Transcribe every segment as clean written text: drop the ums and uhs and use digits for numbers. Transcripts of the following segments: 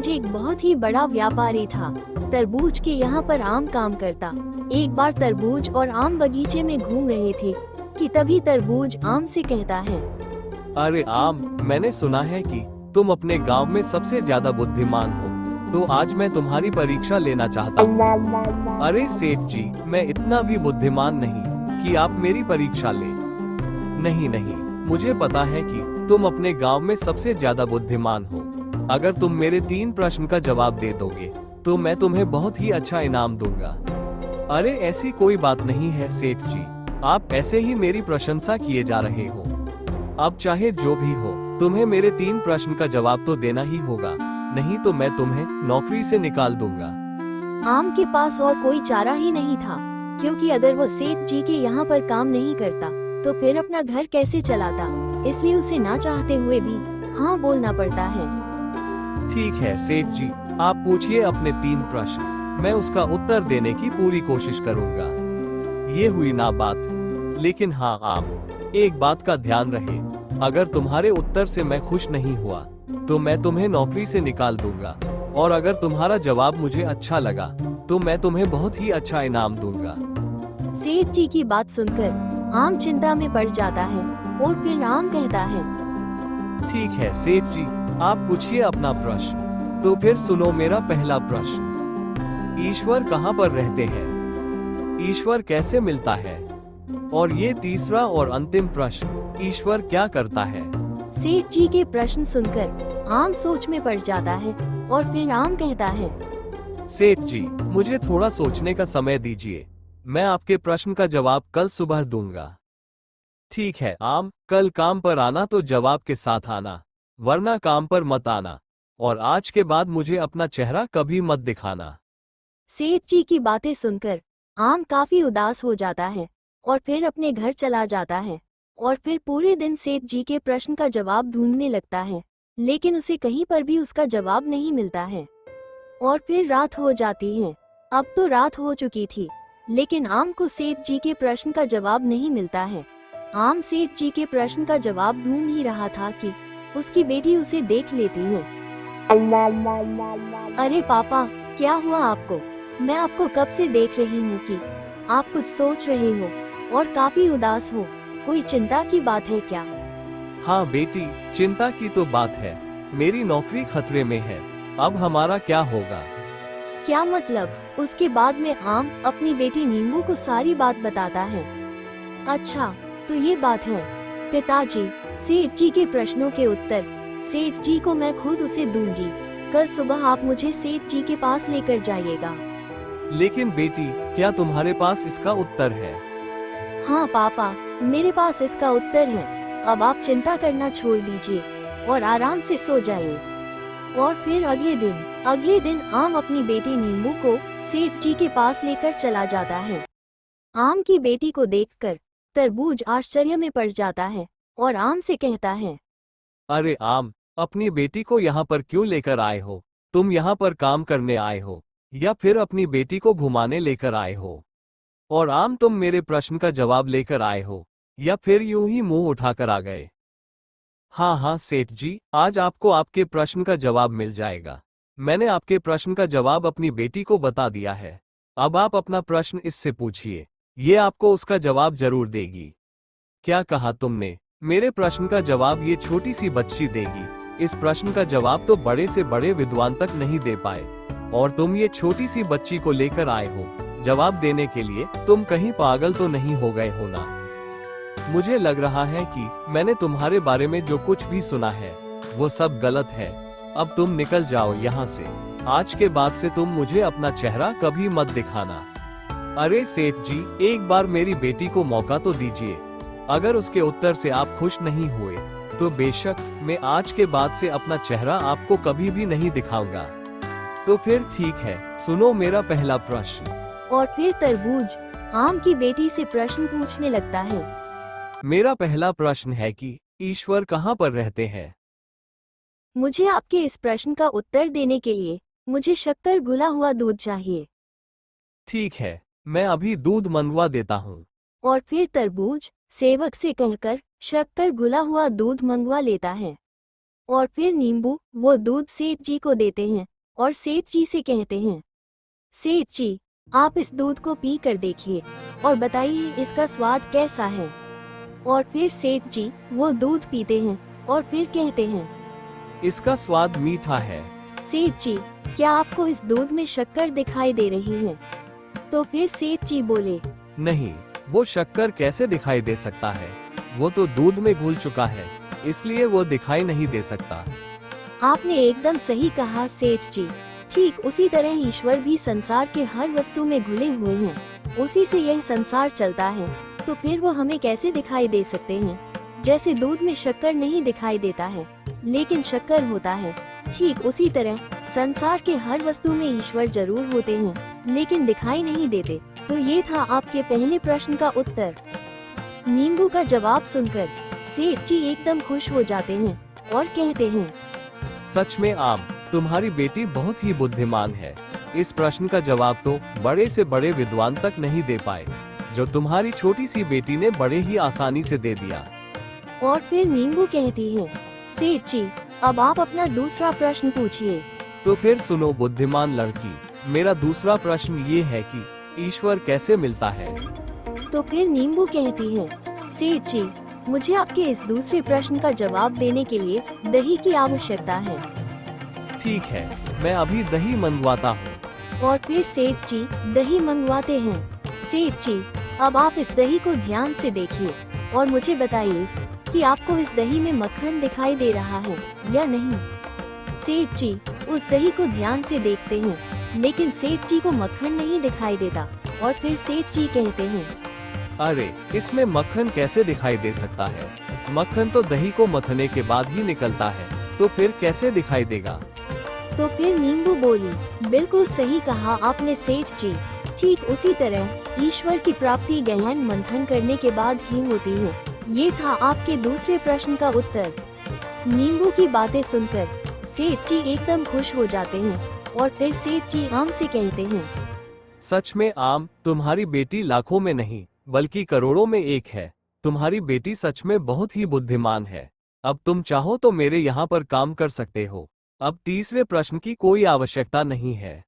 तरबूज एक बहुत ही बड़ा व्यापारी था। तरबूज के यहाँ पर आम काम करता। एक बार तरबूज और आम बगीचे में घूम रहे थे कि तभी तरबूज आम से कहता है, अरे आम, मैंने सुना है कि तुम अपने गांव में सबसे ज्यादा बुद्धिमान हो, तो आज मैं तुम्हारी परीक्षा लेना चाहता हूँ। अरे सेठ जी, मैं इतना भी बुद्धिमान नहीं कि आप मेरी परीक्षा ले। नहीं नहीं, मुझे पता है कि तुम अपने गांव में सबसे ज्यादा बुद्धिमान हो। अगर तुम मेरे 3 प्रश्न का जवाब दे दोगे तो मैं तुम्हें बहुत ही अच्छा इनाम दूंगा। अरे ऐसी कोई बात नहीं है सेठ जी, आप ऐसे ही मेरी प्रशंसा किए जा रहे हो। अब चाहे जो भी हो, तुम्हें मेरे 3 प्रश्न का जवाब तो देना ही होगा, नहीं तो मैं तुम्हें नौकरी से निकाल दूंगा। आम के पास और कोई चारा ही नहीं था, क्योंकि अगर वो सेठ जी के यहाँ पर काम नहीं करता तो फिर अपना घर कैसे चलाता। इसलिए उसे ना चाहते हुए भी हाँ बोलना पड़ता है। ठीक है सेठ जी, आप पूछिए अपने 3 प्रश्न, मैं उसका उत्तर देने की पूरी कोशिश करूंगा। ये हुई ना बात। लेकिन हाँ आम, एक बात का ध्यान रहे, अगर तुम्हारे उत्तर से मैं खुश नहीं हुआ तो मैं तुम्हें नौकरी से निकाल दूंगा, और अगर तुम्हारा जवाब मुझे अच्छा लगा तो मैं तुम्हें बहुत ही अच्छा इनाम दूंगा। सेठ जी की बात सुनकर आम चिंता में पड़ जाता है और फिर आम कहता है, ठीक है सेठ जी, आप पूछिए अपना प्रश्न। तो फिर सुनो मेरा पहला प्रश्न, ईश्वर कहाँ पर रहते हैं? ईश्वर कैसे मिलता है? और ये तीसरा और अंतिम प्रश्न, ईश्वर क्या करता है? सेठ जी के प्रश्न सुनकर आम सोच में पड़ जाता है और फिर आम कहता है, सेठ जी, मुझे थोड़ा सोचने का समय दीजिए, मैं आपके प्रश्न का जवाब कल सुबह दूंगा। ठीक है आम, कल काम पर आना तो जवाब के साथ आना, वरना काम पर मत आना, और आज के बाद मुझे अपना चेहरा कभी मत दिखाना। सेठ जी की बातें सुनकर आम काफी उदास हो जाता है और फिर अपने घर चला जाता है और फिर पूरे दिन सेठ जी के प्रश्न का जवाब ढूंढने लगता है, लेकिन उसे कहीं पर भी उसका जवाब नहीं मिलता है। और फिर रात हो जाती है। अब तो रात हो चुकी थी, लेकिन आम को सेठ जी के प्रश्न का जवाब नहीं मिलता है। आम सेठ जी के प्रश्न का जवाब ढूंढ ही रहा था कि उसकी बेटी उसे देख लेती है। अरे पापा, क्या हुआ आपको? मैं आपको कब से देख रही हूँ कि आप कुछ सोच रहे हो और काफी उदास हो। कोई चिंता की बात है क्या? हाँ बेटी, चिंता की तो बात है, मेरी नौकरी खतरे में है, अब हमारा क्या होगा? क्या मतलब? उसके बाद में आम अपनी बेटी नींबू को सारी बात बताता है। अच्छा, तो ये बात है। पिताजी, सेठ जी के प्रश्नों के उत्तर सेठ जी को मैं खुद उसे दूंगी। कल सुबह आप मुझे सेठ जी के पास लेकर जाइएगा। लेकिन बेटी, क्या तुम्हारे पास इसका उत्तर है? हाँ पापा, मेरे पास इसका उत्तर है। अब आप चिंता करना छोड़ दीजिए और आराम से सो जाइए। और फिर अगले दिन आम अपनी बेटी नींबू को सेठ जी के पास लेकर चला जाता है। आम की बेटी को देखकर तरबूज आश्चर्य में पड़ जाता है और आम से कहता है, अरे आम, अपनी बेटी को यहाँ पर क्यों लेकर आए हो? तुम यहाँ पर काम करने आए हो या फिर अपनी बेटी को घुमाने लेकर आए हो? और आम, तुम मेरे प्रश्न का जवाब लेकर आए हो या फिर यूं ही मुंह उठाकर आ गए? हाँ हाँ सेठ जी, आज आपको आपके प्रश्न का जवाब मिल जाएगा। मैंने आपके प्रश्न का जवाब अपनी बेटी को बता दिया है। अब आप अपना प्रश्न इससे पूछिए, ये आपको उसका जवाब जरूर देगी। क्या कहा तुमने? मेरे प्रश्न का जवाब ये छोटी सी बच्ची देगी? इस प्रश्न का जवाब तो बड़े से बड़े विद्वान तक नहीं दे पाए, और तुम ये छोटी सी बच्ची को लेकर आए हो जवाब देने के लिए। तुम कहीं पागल तो नहीं हो गए हो ना? मुझे लग रहा है कि मैंने तुम्हारे बारे में जो कुछ भी सुना है वो सब गलत है। अब तुम निकल जाओ यहाँ से। आज के बाद से तुम मुझे अपना चेहरा कभी मत दिखाना। अरे सेठ जी, एक बार मेरी बेटी को मौका तो दीजिए। अगर उसके उत्तर से आप खुश नहीं हुए तो बेशक मैं आज के बाद से अपना चेहरा आपको कभी भी नहीं दिखाऊंगा। तो फिर ठीक है, सुनो मेरा पहला प्रश्न। और फिर तरबूज आम की बेटी से प्रश्न पूछने लगता है। मेरा पहला प्रश्न है कि ईश्वर कहाँ पर रहते हैं? मुझे आपके इस प्रश्न का उत्तर देने के लिए मुझे शक्कर घुला हुआ दूध चाहिए। ठीक है, मैं अभी दूध मंगवा देता हूँ। और फिर तरबूज सेवक से कहकर शक्कर घुला हुआ दूध मंगवा लेता है। और फिर नींबू वो दूध सेठ जी को देते हैं और सेठ जी से कहते हैं, सेठ जी, आप इस दूध को पी कर देखिए और बताइए इसका स्वाद कैसा है। और फिर सेठ जी वो दूध पीते हैं और फिर कहते हैं, इसका स्वाद मीठा है। सेठ जी, क्या आपको इस दूध में शक्कर दिखाई दे रही है? तो फिर सेठ जी बोले, नहीं, वो शक्कर कैसे दिखाई दे सकता है? वो तो दूध में घुल चुका है, इसलिए वो दिखाई नहीं दे सकता। आपने एकदम सही कहा सेठ जी। ठीक उसी तरह ईश्वर भी संसार के हर वस्तु में घुले हुए हैं। उसी से यह संसार चलता है, तो फिर वो हमें कैसे दिखाई दे सकते हैं? जैसे दूध में शक्कर नहीं दिखाई देता है, लेकिन शक्कर होता है, ठीक उसी तरह संसार के हर वस्तु में ईश्वर जरूर होते हैं, लेकिन दिखाई नहीं देते। तो ये था आपके पहले प्रश्न का उत्तर। नींबू का जवाब सुनकर सेठ जी एकदम खुश हो जाते हैं और कहते हैं, सच में आम, तुम्हारी बेटी बहुत ही बुद्धिमान है। इस प्रश्न का जवाब तो बड़े से बड़े विद्वान तक नहीं दे पाए, जो तुम्हारी छोटी सी बेटी ने बड़े ही आसानी से दे दिया। और फिर नींबू कहती है, सेठ जी, अब आप अपना दूसरा प्रश्न पूछिए। तो फिर सुनो बुद्धिमान लड़की, मेरा दूसरा प्रश्न ये है कि ईश्वर कैसे मिलता है? तो फिर नींबू कहती है, सेठ जी, मुझे आपके इस दूसरे प्रश्न का जवाब देने के लिए दही की आवश्यकता है। ठीक है, मैं अभी दही मंगवाता हूँ। और फिर सेठ जी दही मंगवाते हैं। सेठ जी, अब आप इस दही को ध्यान से देखिए और मुझे बताइए कि आपको इस दही में मक्खन दिखाई दे रहा है या नहीं। सेठ जी उस दही को ध्यान से देखते हैं, लेकिन सेठ जी को मक्खन नहीं दिखाई देता। और फिर सेठ जी कहते हैं, अरे, इसमें मक्खन कैसे दिखाई दे सकता है? मक्खन तो दही को मथने के बाद ही निकलता है, तो फिर कैसे दिखाई देगा? तो फिर नींबू बोली, बिल्कुल सही कहा आपने सेठ जी। ठीक उसी तरह ईश्वर की प्राप्ति गहन मंथन करने के बाद ही होती है। ये था आपके दूसरे प्रश्न का उत्तर। नींबू की बातें सुनकर सेठ जी एकदम खुश हो जाते हैं और फिर सेठ जी आम से कहते हैं, सच में आम, तुम्हारी बेटी लाखों में नहीं बल्कि करोड़ों में एक है। तुम्हारी बेटी सच में बहुत ही बुद्धिमान है। अब तुम चाहो तो मेरे यहाँ पर काम कर सकते हो। अब तीसरे प्रश्न की कोई आवश्यकता नहीं है।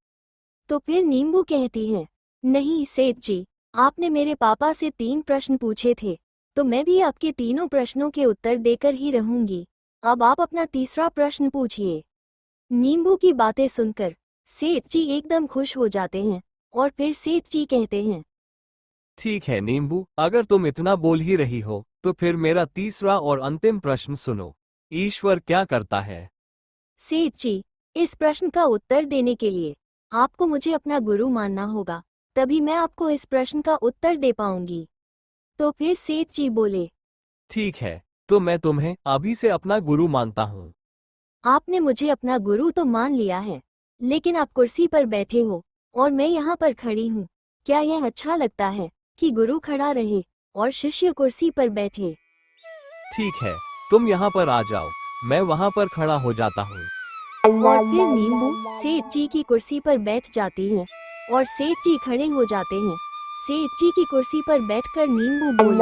तो फिर नींबू कहती है, नहीं सेठ जी, आपने मेरे पापा से 3 प्रश्न पूछे थे, तो मैं भी आपके तीनों प्रश्नों के उत्तर देकर ही रहूंगी। अब आप अपना तीसरा प्रश्न पूछिए। नींबू की बातें सुनकर सेठ जी एकदम खुश हो जाते हैं और फिर सेठ जी कहते हैं, ठीक है नींबू, अगर तुम इतना बोल ही रही हो तो फिर मेरा तीसरा और अंतिम प्रश्न सुनो। ईश्वर क्या करता है? सेठ जी, इस प्रश्न का उत्तर देने के लिए आपको मुझे अपना गुरु मानना होगा, तभी मैं आपको इस प्रश्न का उत्तर दे पाऊंगी। तो फिर सेठ जी बोले, ठीक है, तो मैं तुम्हें अभी से अपना गुरु मानता हूँ। आपने मुझे अपना गुरु तो मान लिया है, लेकिन आप कुर्सी पर बैठे हो और मैं यहाँ पर खड़ी हूँ। क्या यह अच्छा लगता है कि गुरु खड़ा रहे और शिष्य कुर्सी पर बैठे? ठीक है, तुम यहाँ पर आ जाओ, मैं वहाँ पर खड़ा हो जाता हूँ। और फिर नींबू सेठ जी की कुर्सी पर बैठ जाती है और सेठ जी खड़े हो जाते हैं। सेठ जी की कुर्सी पर बैठकर नींबू बोली,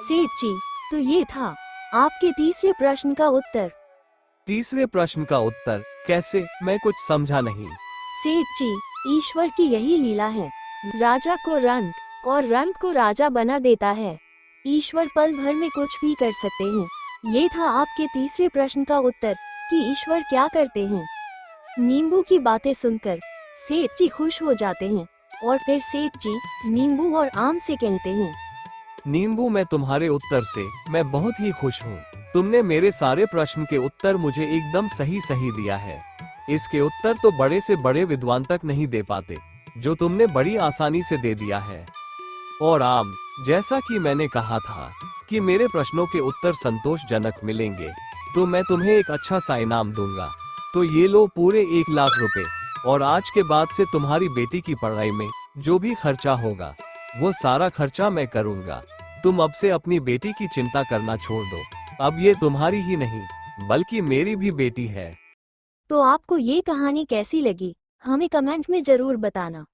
सेठ जी, तो ये था आपके तीसरे प्रश्न का उत्तर। तीसरे प्रश्न का उत्तर कैसे? मैं कुछ समझा नहीं। सेठ जी, ईश्वर की यही लीला है, राजा को रंक और रंक को राजा बना देता है। ईश्वर पल भर में कुछ भी कर सकते हैं। ये था आपके तीसरे प्रश्न का उत्तर कि ईश्वर क्या करते हैं। नींबू की बातें सुनकर सेठ जी खुश हो जाते हैं और फिर सेठ जी नींबू और आम से कहते हैं, नींबू, मैं तुम्हारे उत्तर से मैं बहुत ही खुश हूँ। तुमने मेरे सारे प्रश्न के उत्तर मुझे एकदम सही सही दिया है। इसके उत्तर तो बड़े से बड़े विद्वान तक नहीं दे पाते, जो तुमने बड़ी आसानी से दे दिया है। और आम, जैसा कि मैंने कहा था कि मेरे प्रश्नों के उत्तर संतोषजनक मिलेंगे, तो मैं तुम्हें एक अच्छा सा इनाम दूंगा। तो ये लो पूरे 1,00,000 रुपए, और आज के बाद से तुम्हारी बेटी की पढ़ाई में जो भी खर्चा होगा वो सारा खर्चा मैं करूंगा। तुम अब से अपनी बेटी की चिंता करना छोड़ दो। अब ये तुम्हारी ही नहीं बल्कि मेरी भी बेटी है। तो आपको ये कहानी कैसी लगी, हमें कमेंट में जरूर बताना।